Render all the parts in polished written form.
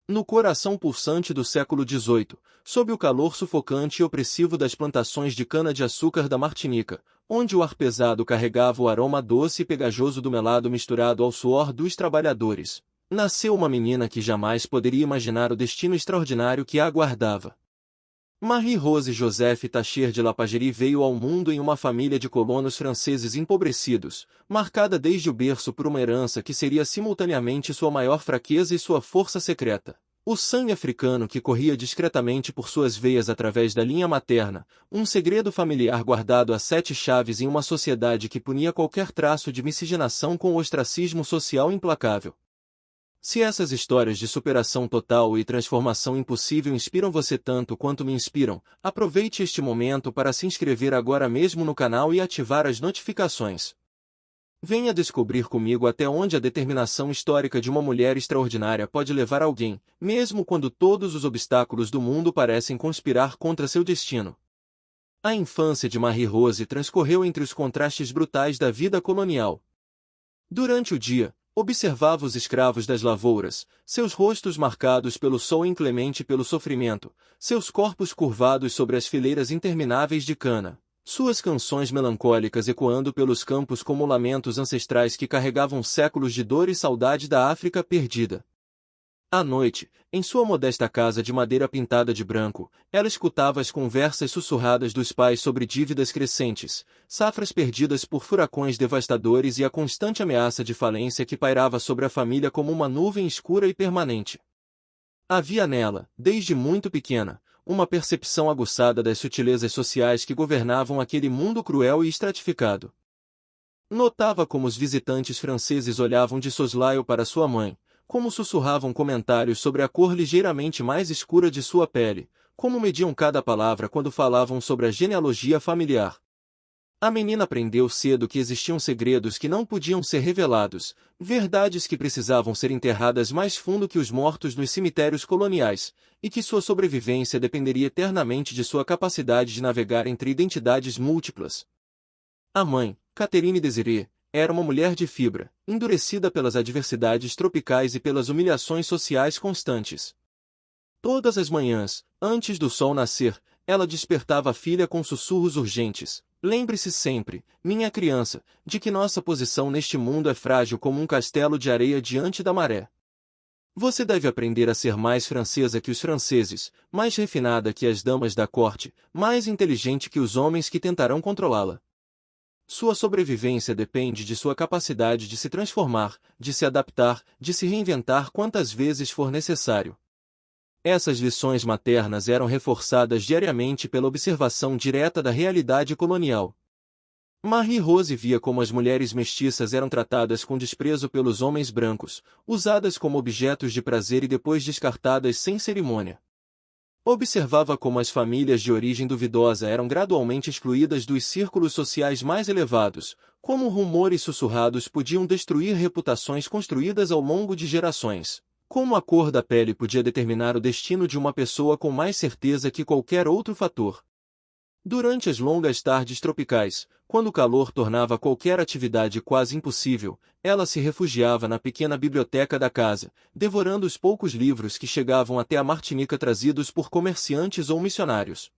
No coração pulsante do século XVIII, sob o calor sufocante e opressivo das plantações de cana-de-açúcar da Martinica, onde o ar pesado carregava o aroma doce e pegajoso do melado misturado ao suor dos trabalhadores, nasceu uma menina que jamais poderia imaginar o destino extraordinário que a aguardava. Marie-Rose Joseph Tacher de Lapagerie veio ao mundo em uma família de colonos franceses empobrecidos, marcada desde o berço por uma herança que seria simultaneamente sua maior fraqueza e sua força secreta. O sangue africano que corria discretamente por suas veias através da linha materna, um segredo familiar guardado a 7 chaves em uma sociedade que punia qualquer traço de miscigenação com o ostracismo social implacável. Se essas histórias de superação total e transformação impossível inspiram você tanto quanto me inspiram, aproveite este momento para se inscrever agora mesmo no canal e ativar as notificações. Venha descobrir comigo até onde a determinação histórica de uma mulher extraordinária pode levar alguém, mesmo quando todos os obstáculos do mundo parecem conspirar contra seu destino. A infância de Marie-Rose transcorreu entre os contrastes brutais da vida colonial. Durante o dia, observava os escravos das lavouras, seus rostos marcados pelo sol inclemente e pelo sofrimento, seus corpos curvados sobre as fileiras intermináveis de cana, suas canções melancólicas ecoando pelos campos como lamentos ancestrais que carregavam séculos de dor e saudade da África perdida. À noite, em sua modesta casa de madeira pintada de branco, ela escutava as conversas sussurradas dos pais sobre dívidas crescentes, safras perdidas por furacões devastadores e a constante ameaça de falência que pairava sobre a família como uma nuvem escura e permanente. Havia nela, desde muito pequena, uma percepção aguçada das sutilezas sociais que governavam aquele mundo cruel e estratificado. Notava como os visitantes franceses olhavam de soslaio para sua mãe, como sussurravam comentários sobre a cor ligeiramente mais escura de sua pele, como mediam cada palavra quando falavam sobre a genealogia familiar. A menina aprendeu cedo que existiam segredos que não podiam ser revelados, verdades que precisavam ser enterradas mais fundo que os mortos nos cemitérios coloniais, e que sua sobrevivência dependeria eternamente de sua capacidade de navegar entre identidades múltiplas. A mãe, Catherine Désirée, era uma mulher de fibra, endurecida pelas adversidades tropicais e pelas humilhações sociais constantes. Todas as manhãs, antes do sol nascer, ela despertava a filha com sussurros urgentes. Lembre-se sempre, minha criança, de que nossa posição neste mundo é frágil como um castelo de areia diante da maré. Você deve aprender a ser mais francesa que os franceses, mais refinada que as damas da corte, mais inteligente que os homens que tentarão controlá-la. Sua sobrevivência depende de sua capacidade de se transformar, de se adaptar, de se reinventar quantas vezes for necessário. Essas lições maternas eram reforçadas diariamente pela observação direta da realidade colonial. Marie-Rose via como as mulheres mestiças eram tratadas com desprezo pelos homens brancos, usadas como objetos de prazer e depois descartadas sem cerimônia. Observava como as famílias de origem duvidosa eram gradualmente excluídas dos círculos sociais mais elevados, como rumores sussurrados podiam destruir reputações construídas ao longo de gerações, como a cor da pele podia determinar o destino de uma pessoa com mais certeza que qualquer outro fator. Durante as longas tardes tropicais, quando o calor tornava qualquer atividade quase impossível, ela se refugiava na pequena biblioteca da casa, devorando os poucos livros que chegavam até a Martinica trazidos por comerciantes ou missionários.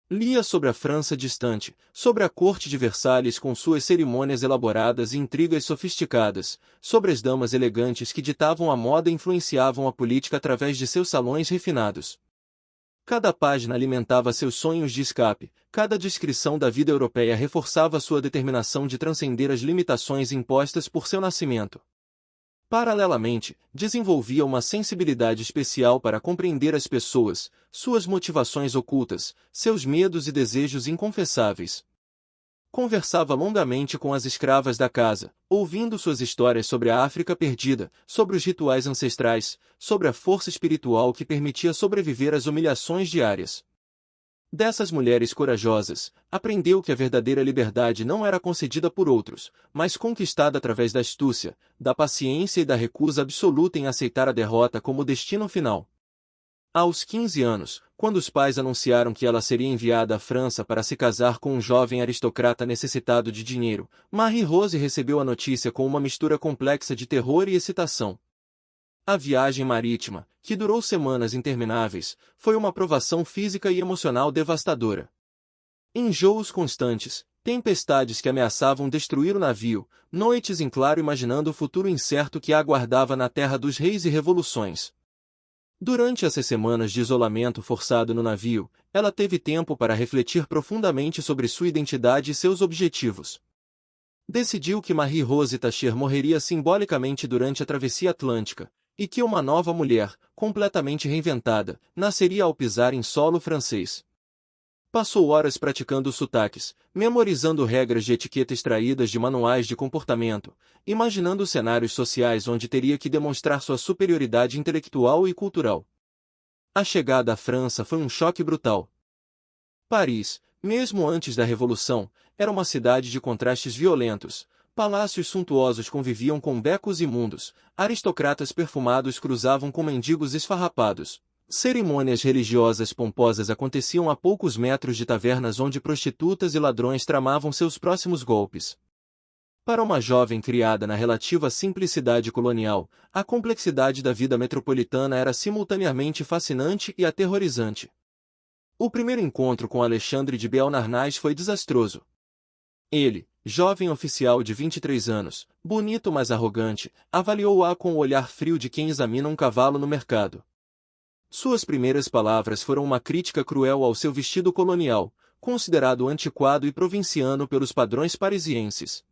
Lia sobre a França distante, sobre a corte de Versalhes com suas cerimônias elaboradas e intrigas sofisticadas, sobre as damas elegantes que ditavam a moda e influenciavam a política através de seus salões refinados. Cada página alimentava seus sonhos de escape, cada descrição da vida europeia reforçava sua determinação de transcender as limitações impostas por seu nascimento. Paralelamente, desenvolvia uma sensibilidade especial para compreender as pessoas, suas motivações ocultas, seus medos e desejos inconfessáveis. Conversava longamente com as escravas da casa, ouvindo suas histórias sobre a África perdida, sobre os rituais ancestrais, sobre a força espiritual que permitia sobreviver às humilhações diárias. Dessas mulheres corajosas, aprendeu que a verdadeira liberdade não era concedida por outros, mas conquistada através da astúcia, da paciência e da recusa absoluta em aceitar a derrota como destino final. Aos 15 anos, quando os pais anunciaram que ela seria enviada à França para se casar com um jovem aristocrata necessitado de dinheiro, Marie-Rose recebeu a notícia com uma mistura complexa de terror e excitação. A viagem marítima, que durou semanas intermináveis, foi uma provação física e emocional devastadora. Enjoos constantes, tempestades que ameaçavam destruir o navio, noites em claro imaginando o futuro incerto que a aguardava na terra dos reis e revoluções. Durante essas semanas de isolamento forçado no navio, ela teve tempo para refletir profundamente sobre sua identidade e seus objetivos. Decidiu que Marie-Rose Tacher morreria simbolicamente durante a travessia atlântica, e que uma nova mulher, completamente reinventada, nasceria ao pisar em solo francês. Passou horas praticando sotaques, memorizando regras de etiqueta extraídas de manuais de comportamento, imaginando cenários sociais onde teria que demonstrar sua superioridade intelectual e cultural. A chegada à França foi um choque brutal. Paris, mesmo antes da Revolução, era uma cidade de contrastes violentos. Palácios suntuosos conviviam com becos imundos, aristocratas perfumados cruzavam com mendigos esfarrapados. Cerimônias religiosas pomposas aconteciam a poucos metros de tavernas onde prostitutas e ladrões tramavam seus próximos golpes. Para uma jovem criada na relativa simplicidade colonial, a complexidade da vida metropolitana era simultaneamente fascinante e aterrorizante. O primeiro encontro com Alexandre de Beauharnais foi desastroso. Ele, jovem oficial de 23 anos, bonito mas arrogante, avaliou-a com o olhar frio de quem examina um cavalo no mercado. Suas primeiras palavras foram uma crítica cruel ao seu vestido colonial, considerado antiquado e provinciano pelos padrões parisienses.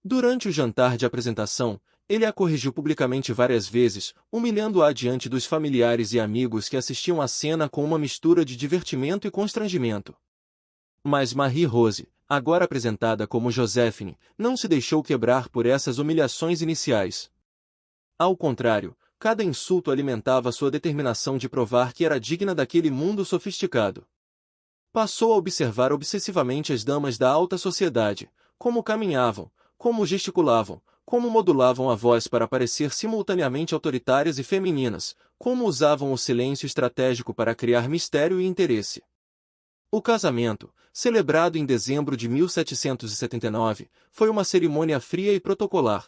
Durante o jantar de apresentação, ele a corrigiu publicamente várias vezes, humilhando-a diante dos familiares e amigos que assistiam à cena com uma mistura de divertimento e constrangimento. Mas Marie-Rose, agora apresentada como Joséphine, não se deixou quebrar por essas humilhações iniciais. Ao contrário, cada insulto alimentava sua determinação de provar que era digna daquele mundo sofisticado. Passou a observar obsessivamente as damas da alta sociedade, como caminhavam, como gesticulavam, como modulavam a voz para parecer simultaneamente autoritárias e femininas, como usavam o silêncio estratégico para criar mistério e interesse. O casamento, celebrado em dezembro de 1779, foi uma cerimônia fria e protocolar.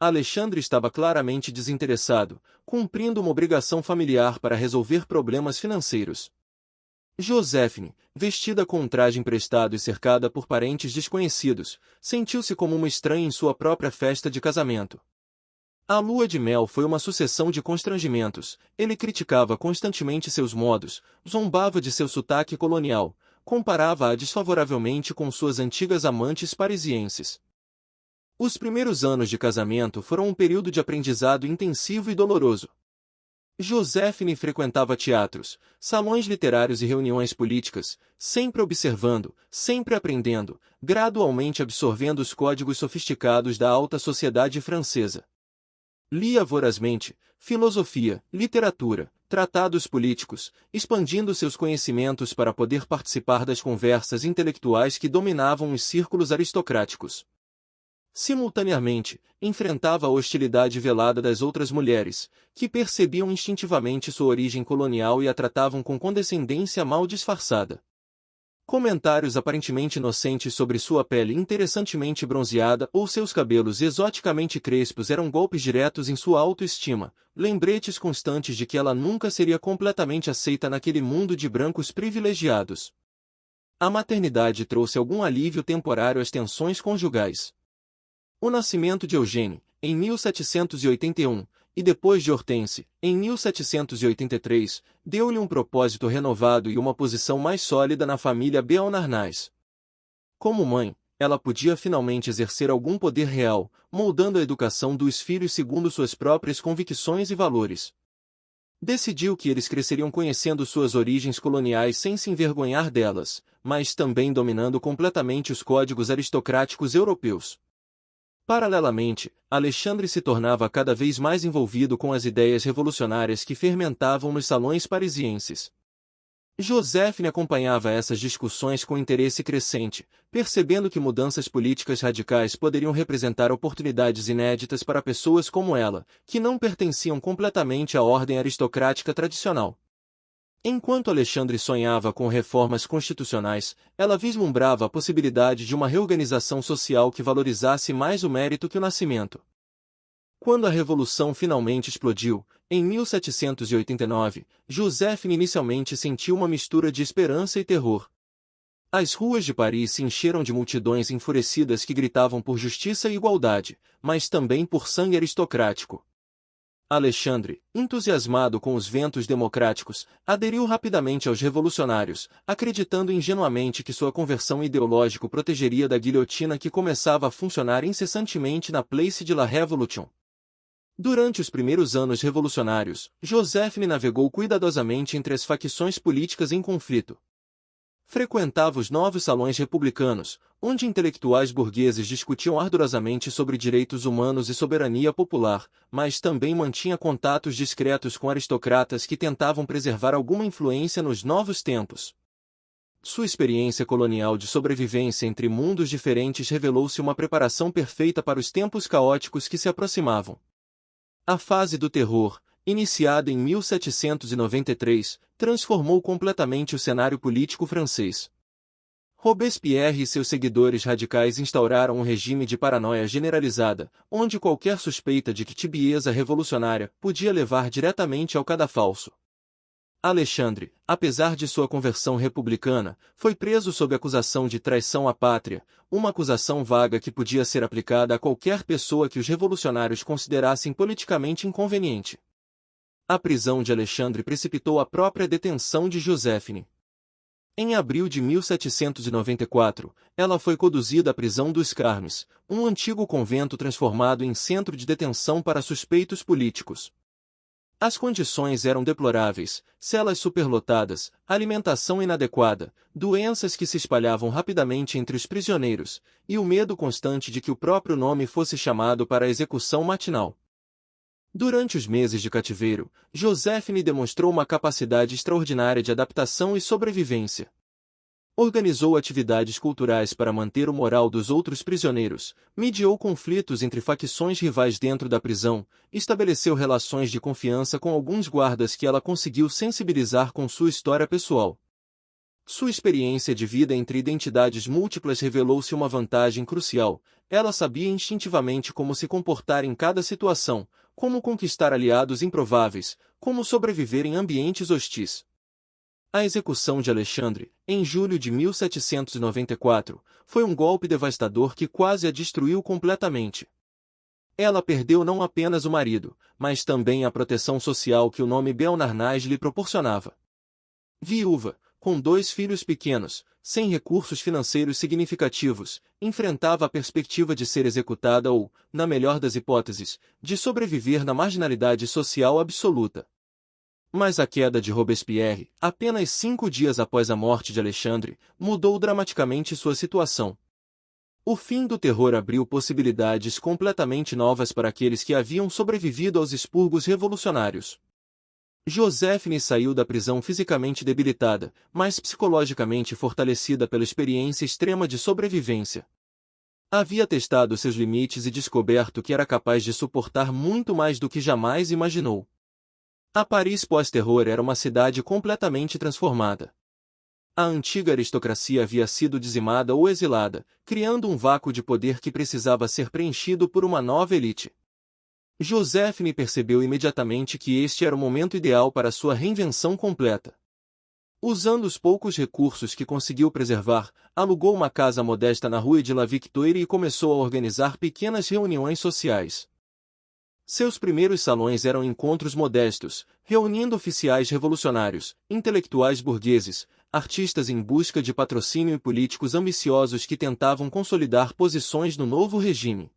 Alexandre estava claramente desinteressado, cumprindo uma obrigação familiar para resolver problemas financeiros. Joséphine, vestida com um traje emprestado e cercada por parentes desconhecidos, sentiu-se como uma estranha em sua própria festa de casamento. A lua de mel foi uma sucessão de constrangimentos. Ele criticava constantemente seus modos, zombava de seu sotaque colonial, comparava-a desfavoravelmente com suas antigas amantes parisienses. Os primeiros anos de casamento foram um período de aprendizado intensivo e doloroso. Joséphine frequentava teatros, salões literários e reuniões políticas, sempre observando, sempre aprendendo, gradualmente absorvendo os códigos sofisticados da alta sociedade francesa. Lia vorazmente, filosofia, literatura, tratados políticos, expandindo seus conhecimentos para poder participar das conversas intelectuais que dominavam os círculos aristocráticos. Simultaneamente, enfrentava a hostilidade velada das outras mulheres, que percebiam instintivamente sua origem colonial e a tratavam com condescendência mal disfarçada. Comentários aparentemente inocentes sobre sua pele interessantemente bronzeada ou seus cabelos exoticamente crespos eram golpes diretos em sua autoestima, lembretes constantes de que ela nunca seria completamente aceita naquele mundo de brancos privilegiados. A maternidade trouxe algum alívio temporário às tensões conjugais. O nascimento de Eugênie, em 1781, e depois de Hortense, em 1783, deu-lhe um propósito renovado e uma posição mais sólida na família Beauharnais. Como mãe, ela podia finalmente exercer algum poder real, moldando a educação dos filhos segundo suas próprias convicções e valores. Decidiu que eles cresceriam conhecendo suas origens coloniais sem se envergonhar delas, mas também dominando completamente os códigos aristocráticos europeus. Paralelamente, Alexandre se tornava cada vez mais envolvido com as ideias revolucionárias que fermentavam nos salões parisienses. Joséphine acompanhava essas discussões com interesse crescente, percebendo que mudanças políticas radicais poderiam representar oportunidades inéditas para pessoas como ela, que não pertenciam completamente à ordem aristocrática tradicional. Enquanto Alexandre sonhava com reformas constitucionais, ela vislumbrava a possibilidade de uma reorganização social que valorizasse mais o mérito que o nascimento. Quando a Revolução finalmente explodiu, em 1789, Joséphine inicialmente sentiu uma mistura de esperança e terror. As ruas de Paris se encheram de multidões enfurecidas que gritavam por justiça e igualdade, mas também por sangue aristocrático. Alexandre, entusiasmado com os ventos democráticos, aderiu rapidamente aos revolucionários, acreditando ingenuamente que sua conversão ideológica o protegeria da guilhotina que começava a funcionar incessantemente na Place de la Révolution. Durante os primeiros anos revolucionários, Joséphine navegou cuidadosamente entre as facções políticas em conflito. Frequentava os novos salões republicanos, onde intelectuais burgueses discutiam ardorosamente sobre direitos humanos e soberania popular, mas também mantinha contatos discretos com aristocratas que tentavam preservar alguma influência nos novos tempos. Sua experiência colonial de sobrevivência entre mundos diferentes revelou-se uma preparação perfeita para os tempos caóticos que se aproximavam. A fase do terror, iniciada em 1793, transformou completamente o cenário político francês. Robespierre e seus seguidores radicais instauraram um regime de paranoia generalizada, onde qualquer suspeita de que tibieza revolucionária podia levar diretamente ao cadafalso. Alexandre, apesar de sua conversão republicana, foi preso sob acusação de traição à pátria, uma acusação vaga que podia ser aplicada a qualquer pessoa que os revolucionários considerassem politicamente inconveniente. A prisão de Alexandre precipitou a própria detenção de Joséphine. Em abril de 1794, ela foi conduzida à prisão dos Carmes, um antigo convento transformado em centro de detenção para suspeitos políticos. As condições eram deploráveis, celas superlotadas, alimentação inadequada, doenças que se espalhavam rapidamente entre os prisioneiros, e o medo constante de que o próprio nome fosse chamado para a execução matinal. Durante os meses de cativeiro, Joséphine demonstrou uma capacidade extraordinária de adaptação e sobrevivência. Organizou atividades culturais para manter o moral dos outros prisioneiros, mediou conflitos entre facções rivais dentro da prisão, estabeleceu relações de confiança com alguns guardas que ela conseguiu sensibilizar com sua história pessoal. Sua experiência de vida entre identidades múltiplas revelou-se uma vantagem crucial. Ela sabia instintivamente como se comportar em cada situação, como conquistar aliados improváveis, como sobreviver em ambientes hostis. A execução de Alexandre, em julho de 1794, foi um golpe devastador que quase a destruiu completamente. Ela perdeu não apenas o marido, mas também a proteção social que o nome Beauharnais lhe proporcionava. Viúva, com 2 filhos pequenos, sem recursos financeiros significativos, enfrentava a perspectiva de ser executada ou, na melhor das hipóteses, de sobreviver na marginalidade social absoluta. Mas a queda de Robespierre, apenas 5 dias após a morte de Alexandre, mudou dramaticamente sua situação. O fim do terror abriu possibilidades completamente novas para aqueles que haviam sobrevivido aos expurgos revolucionários. Joséphine saiu da prisão fisicamente debilitada, mas psicologicamente fortalecida pela experiência extrema de sobrevivência. Havia testado seus limites e descoberto que era capaz de suportar muito mais do que jamais imaginou. A Paris pós-terror era uma cidade completamente transformada. A antiga aristocracia havia sido dizimada ou exilada, criando um vácuo de poder que precisava ser preenchido por uma nova elite. Joséphine percebeu imediatamente que este era o momento ideal para sua reinvenção completa. Usando os poucos recursos que conseguiu preservar, alugou uma casa modesta na Rue de la Victoire e começou a organizar pequenas reuniões sociais. Seus primeiros salões eram encontros modestos, reunindo oficiais revolucionários, intelectuais burgueses, artistas em busca de patrocínio e políticos ambiciosos que tentavam consolidar posições no novo regime.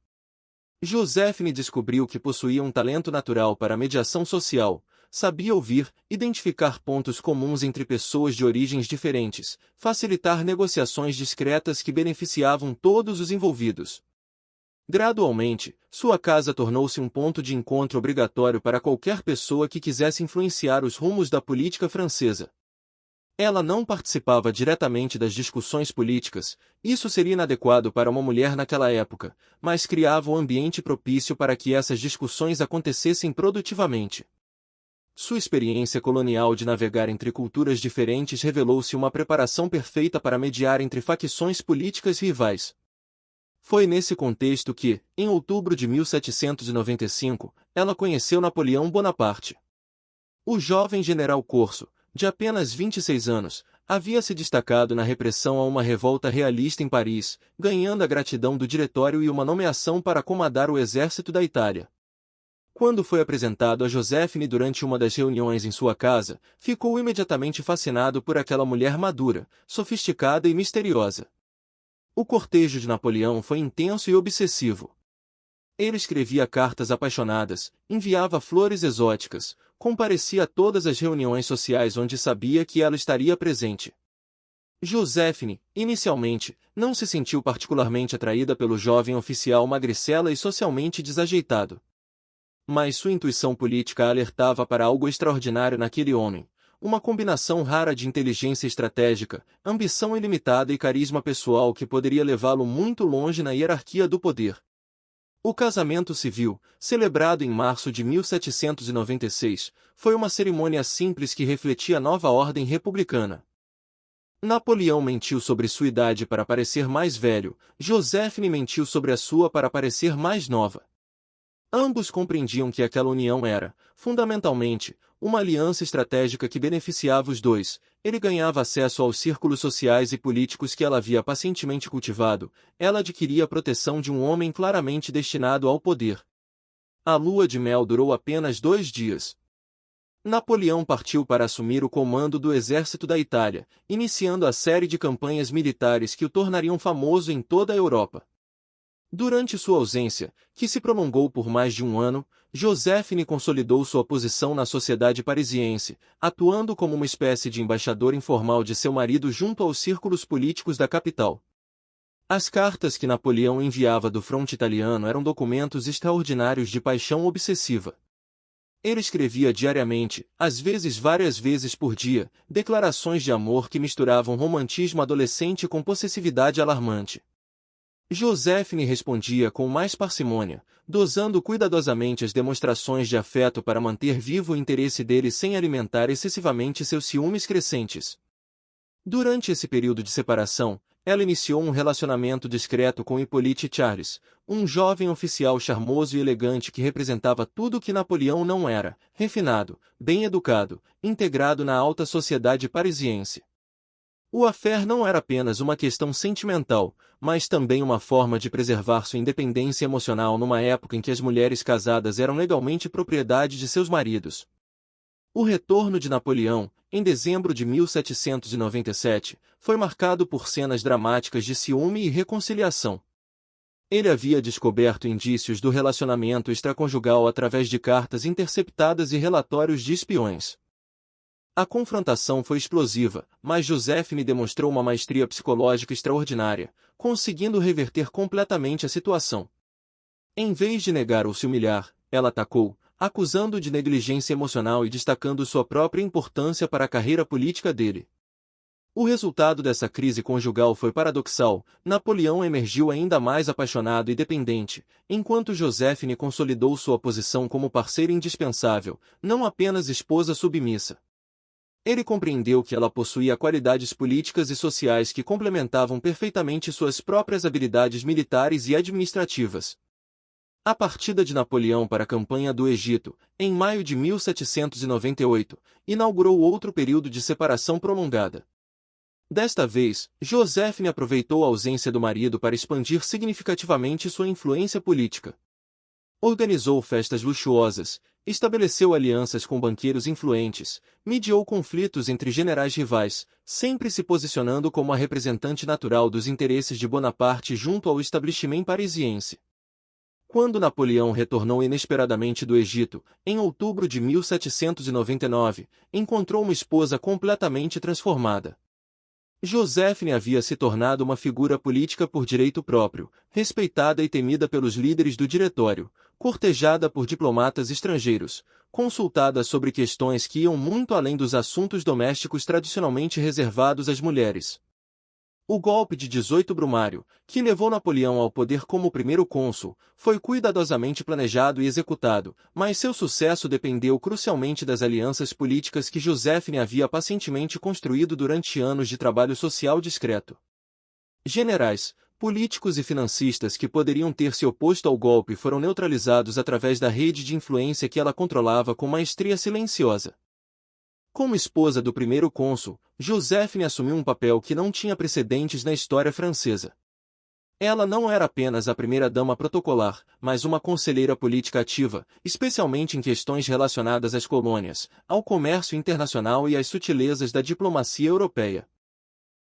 Joséphine descobriu que possuía um talento natural para a mediação social, sabia ouvir, identificar pontos comuns entre pessoas de origens diferentes, facilitar negociações discretas que beneficiavam todos os envolvidos. Gradualmente, sua casa tornou-se um ponto de encontro obrigatório para qualquer pessoa que quisesse influenciar os rumos da política francesa. Ela não participava diretamente das discussões políticas, isso seria inadequado para uma mulher naquela época, mas criava um ambiente propício para que essas discussões acontecessem produtivamente. Sua experiência colonial de navegar entre culturas diferentes revelou-se uma preparação perfeita para mediar entre facções políticas rivais. Foi nesse contexto que, em outubro de 1795, ela conheceu Napoleão Bonaparte. O jovem general corso, de apenas 26 anos, havia se destacado na repressão a uma revolta realista em Paris, ganhando a gratidão do diretório e uma nomeação para comandar o exército da Itália. Quando foi apresentado a Joséphine durante uma das reuniões em sua casa, ficou imediatamente fascinado por aquela mulher madura, sofisticada e misteriosa. O cortejo de Napoleão foi intenso e obsessivo. Ele escrevia cartas apaixonadas, enviava flores exóticas, comparecia a todas as reuniões sociais onde sabia que ela estaria presente. Joséphine, inicialmente, não se sentiu particularmente atraída pelo jovem oficial magricela e socialmente desajeitado. Mas sua intuição política a alertava para algo extraordinário naquele homem, uma combinação rara de inteligência estratégica, ambição ilimitada e carisma pessoal que poderia levá-lo muito longe na hierarquia do poder. O casamento civil, celebrado em março de 1796, foi uma cerimônia simples que refletia a nova ordem republicana. Napoleão mentiu sobre sua idade para parecer mais velho, Joséphine mentiu sobre a sua para parecer mais nova. Ambos compreendiam que aquela união era, fundamentalmente, uma aliança estratégica que beneficiava os dois. Ele ganhava acesso aos círculos sociais e políticos que ela havia pacientemente cultivado, ela adquiria a proteção de um homem claramente destinado ao poder. A lua de mel durou apenas 2 dias. Napoleão partiu para assumir o comando do exército da Itália, iniciando a série de campanhas militares que o tornariam famoso em toda a Europa. Durante sua ausência, que se prolongou por mais de um ano, Joséphine consolidou sua posição na sociedade parisiense, atuando como uma espécie de embaixador informal de seu marido junto aos círculos políticos da capital. As cartas que Napoleão enviava do fronte italiano eram documentos extraordinários de paixão obsessiva. Ele escrevia diariamente, às vezes várias vezes por dia, declarações de amor que misturavam romantismo adolescente com possessividade alarmante. Joséphine respondia com mais parcimônia, dosando cuidadosamente as demonstrações de afeto para manter vivo o interesse dele sem alimentar excessivamente seus ciúmes crescentes. Durante esse período de separação, ela iniciou um relacionamento discreto com Hippolyte Charles, um jovem oficial charmoso e elegante que representava tudo o que Napoleão não era: refinado, bem educado, integrado na alta sociedade parisiense. O affaire não era apenas uma questão sentimental, mas também uma forma de preservar sua independência emocional numa época em que as mulheres casadas eram legalmente propriedade de seus maridos. O retorno de Napoleão, em dezembro de 1797, foi marcado por cenas dramáticas de ciúme e reconciliação. Ele havia descoberto indícios do relacionamento extraconjugal através de cartas interceptadas e relatórios de espiões. A confrontação foi explosiva, mas Joséphine demonstrou uma maestria psicológica extraordinária, conseguindo reverter completamente a situação. Em vez de negar ou se humilhar, ela atacou, acusando-o de negligência emocional e destacando sua própria importância para a carreira política dele. O resultado dessa crise conjugal foi paradoxal: Napoleão emergiu ainda mais apaixonado e dependente, enquanto Joséphine consolidou sua posição como parceira indispensável, não apenas esposa submissa. Ele compreendeu que ela possuía qualidades políticas e sociais que complementavam perfeitamente suas próprias habilidades militares e administrativas. A partida de Napoleão para a campanha do Egito, em maio de 1798, inaugurou outro período de separação prolongada. Desta vez, Joséphine aproveitou a ausência do marido para expandir significativamente sua influência política. Organizou festas luxuosas, estabeleceu alianças com banqueiros influentes, mediou conflitos entre generais rivais, sempre se posicionando como a representante natural dos interesses de Bonaparte junto ao establishment parisiense. Quando Napoleão retornou inesperadamente do Egito, em outubro de 1799, encontrou uma esposa completamente transformada. Joséphine havia se tornado uma figura política por direito próprio, respeitada e temida pelos líderes do diretório, cortejada por diplomatas estrangeiros, consultada sobre questões que iam muito além dos assuntos domésticos tradicionalmente reservados às mulheres. O golpe de 18 Brumário, que levou Napoleão ao poder como primeiro cônsul, foi cuidadosamente planejado e executado, mas seu sucesso dependeu crucialmente das alianças políticas que Joséphine havia pacientemente construído durante anos de trabalho social discreto. Generais, Políticos e financistas que poderiam ter se oposto ao golpe foram neutralizados através da rede de influência que ela controlava com maestria silenciosa. Como esposa do primeiro cônsul, Joséphine assumiu um papel que não tinha precedentes na história francesa. Ela não era apenas a primeira-dama protocolar, mas uma conselheira política ativa, especialmente em questões relacionadas às colônias, ao comércio internacional e às sutilezas da diplomacia europeia.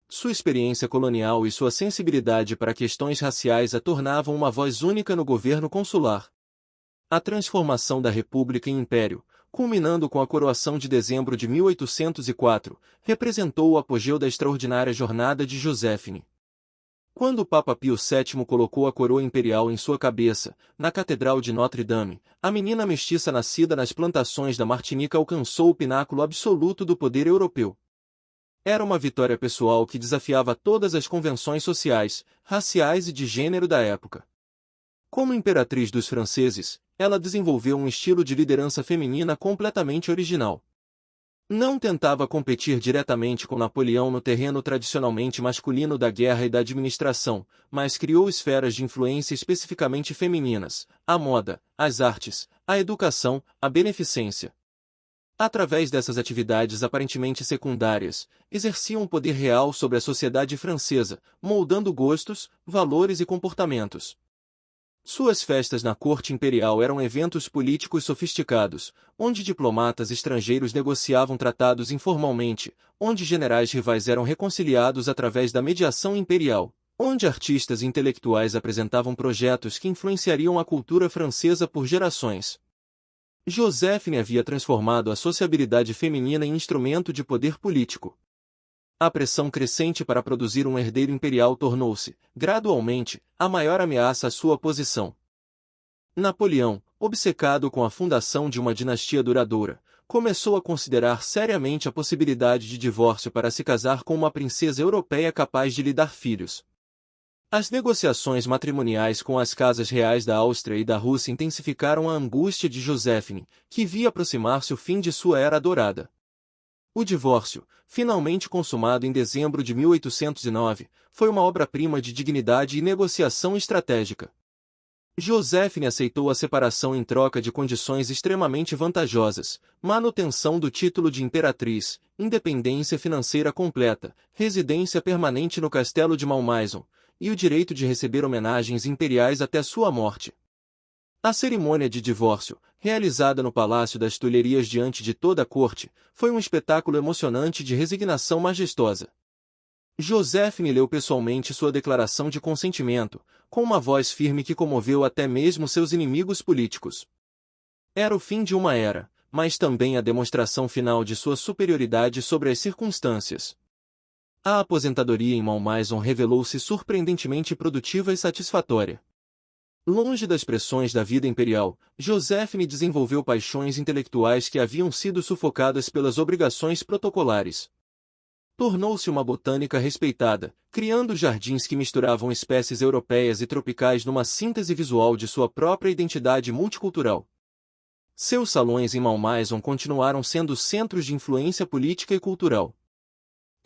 Sua experiência colonial e sua sensibilidade para questões raciais a tornavam uma voz única no governo consular. A transformação da República em Império, culminando com a coroação de dezembro de 1804, representou o apogeu da extraordinária jornada de Joséphine. Quando o Papa Pio VII colocou a coroa imperial em sua cabeça, na Catedral de Notre-Dame, a menina mestiça nascida nas plantações da Martinica alcançou o pináculo absoluto do poder europeu. Era uma vitória pessoal que desafiava todas as convenções sociais, raciais e de gênero da época. Como imperatriz dos franceses, ela desenvolveu um estilo de liderança feminina completamente original. Não tentava competir diretamente com Napoleão no terreno tradicionalmente masculino da guerra e da administração, mas criou esferas de influência especificamente femininas: a moda, as artes, a educação, a beneficência. Através dessas atividades aparentemente secundárias, exercia um poder real sobre a sociedade francesa, moldando gostos, valores e comportamentos. Suas festas na corte imperial eram eventos políticos sofisticados, onde diplomatas estrangeiros negociavam tratados informalmente, onde generais rivais eram reconciliados através da mediação imperial, onde artistas e intelectuais apresentavam projetos que influenciariam a cultura francesa por gerações. Joséphine havia transformado a sociabilidade feminina em instrumento de poder político. A pressão crescente para produzir um herdeiro imperial tornou-se, gradualmente, a maior ameaça à sua posição. Napoleão, obcecado com a fundação de uma dinastia duradoura, começou a considerar seriamente a possibilidade de divórcio para se casar com uma princesa europeia capaz de lhe dar filhos. As negociações matrimoniais com as casas reais da Áustria e da Rússia intensificaram a angústia de Joséphine, que via aproximar-se o fim de sua era dourada. O divórcio, finalmente consumado em dezembro de 1809, foi uma obra-prima de dignidade e negociação estratégica. Joséphine aceitou a separação em troca de condições extremamente vantajosas: manutenção do título de imperatriz, independência financeira completa, residência permanente no castelo de Malmaison, e o direito de receber homenagens imperiais até sua morte. A cerimônia de divórcio, realizada no Palácio das Tulherias diante de toda a corte, foi um espetáculo emocionante de resignação majestosa. Joséphine leu pessoalmente sua declaração de consentimento, com uma voz firme que comoveu até mesmo seus inimigos políticos. Era o fim de uma era, mas também a demonstração final de sua superioridade sobre as circunstâncias. A aposentadoria em Malmaison revelou-se surpreendentemente produtiva e satisfatória. Longe das pressões da vida imperial, Joséphine desenvolveu paixões intelectuais que haviam sido sufocadas pelas obrigações protocolares. Tornou-se uma botânica respeitada, criando jardins que misturavam espécies europeias e tropicais numa síntese visual de sua própria identidade multicultural. Seus salões em Malmaison continuaram sendo centros de influência política e cultural.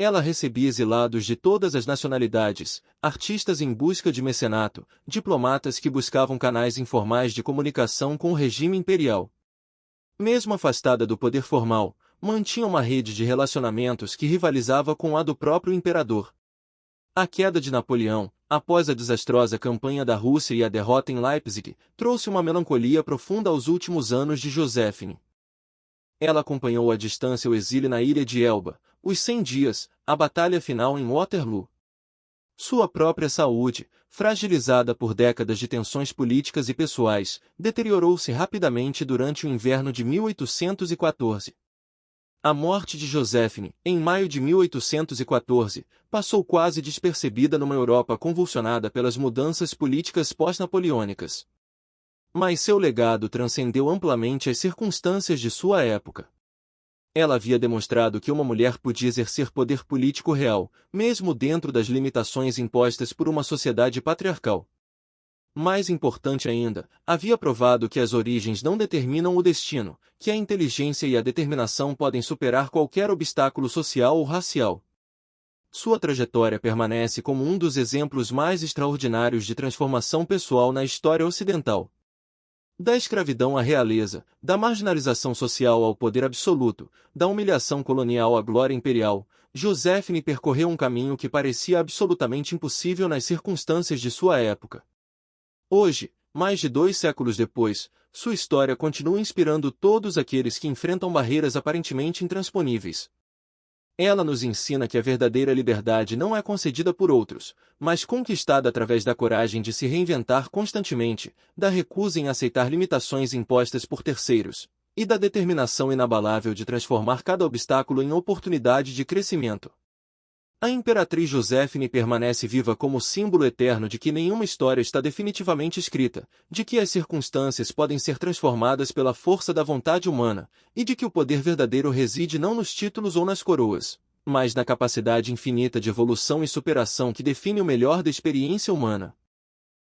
Ela recebia exilados de todas as nacionalidades, artistas em busca de mecenato, diplomatas que buscavam canais informais de comunicação com o regime imperial. Mesmo afastada do poder formal, mantinha uma rede de relacionamentos que rivalizava com a do próprio imperador. A queda de Napoleão, após a desastrosa campanha da Rússia e a derrota em Leipzig, trouxe uma melancolia profunda aos últimos anos de Joséphine. Ela acompanhou à distância o exílio na ilha de Elba, os 100 dias, a batalha final em Waterloo. Sua própria saúde, fragilizada por décadas de tensões políticas e pessoais, deteriorou-se rapidamente durante o inverno de 1814. A morte de Joséphine, em maio de 1814, passou quase despercebida numa Europa convulsionada pelas mudanças políticas pós-napoleônicas. Mas seu legado transcendeu amplamente as circunstâncias de sua época. Ela havia demonstrado que uma mulher podia exercer poder político real, mesmo dentro das limitações impostas por uma sociedade patriarcal. Mais importante ainda, havia provado que as origens não determinam o destino, que a inteligência e a determinação podem superar qualquer obstáculo social ou racial. Sua trajetória permanece como um dos exemplos mais extraordinários de transformação pessoal na história ocidental. Da escravidão à realeza, da marginalização social ao poder absoluto, da humilhação colonial à glória imperial, Joséphine percorreu um caminho que parecia absolutamente impossível nas circunstâncias de sua época. Hoje, mais de 2 séculos depois, sua história continua inspirando todos aqueles que enfrentam barreiras aparentemente intransponíveis. Ela nos ensina que a verdadeira liberdade não é concedida por outros, mas conquistada através da coragem de se reinventar constantemente, da recusa em aceitar limitações impostas por terceiros, e da determinação inabalável de transformar cada obstáculo em oportunidade de crescimento. A Imperatriz Joséphine permanece viva como símbolo eterno de que nenhuma história está definitivamente escrita, de que as circunstâncias podem ser transformadas pela força da vontade humana, e de que o poder verdadeiro reside não nos títulos ou nas coroas, mas na capacidade infinita de evolução e superação que define o melhor da experiência humana.